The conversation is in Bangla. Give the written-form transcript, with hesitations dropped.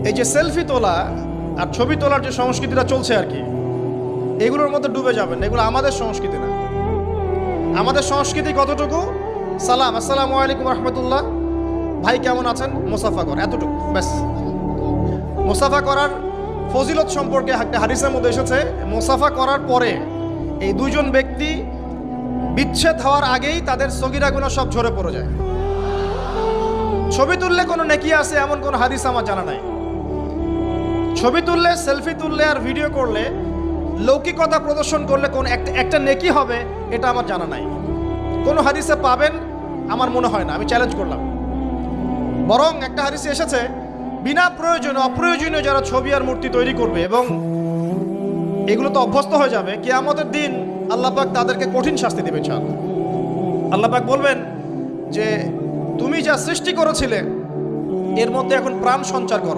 এই যে সেলফি তোলা আর ছবি তোলার যে সংস্কৃতিটা চলছে আর কি, এগুলোর মধ্যে ডুবে যাবেন। এগুলো আমাদের সংস্কৃতি না। আমাদের সংস্কৃতি কতটুকু? সালাম, আসসালামু আলাইকুম রহমতুল্লাহ, ভাই কেমন আছেন, মুসাফা কর, এতটুকু ব্যাস। মুসাফা করার ফজিলত সম্পর্কে একটা হাদিসের মধ্যে এসেছে, মুসাফা করার পরে এই দুইজন ব্যক্তি বিচ্ছেদ হওয়ার আগেই তাদের সগীরা গুনাহ সব ঝরে পড়ে যায়। ছবি তুললে কোনো নেকি আছে এমন কোনো হাদিস আমার জানা নাই। ছবি তুললে, সেলফি তুললে আর ভিডিও করলে, লৌকিকতা প্রদর্শন করলে কোন একটা নেকি হবে এটা আমার জানা নাই। কোনো হাদিসে পাবেন আমার মনে হয় না, আমি চ্যালেঞ্জ করলাম। বরং একটা হাদিসে এসেছে বিনা প্রয়োজনে অপ্রয়োজনীয় যারা ছবি আর মূর্তি তৈরি করবে এবং এগুলো তো অভ্যস্ত হয়ে যাবে, কিয়ামতের দিন আল্লাহ পাক তাদেরকে কঠিন শাস্তি দেবে। ইনশাআল্লাহ আল্লাহ পাক বলবেন যে তুমি যা সৃষ্টি করেছিলে এর মধ্যে এখন প্রাণ সঞ্চার করো।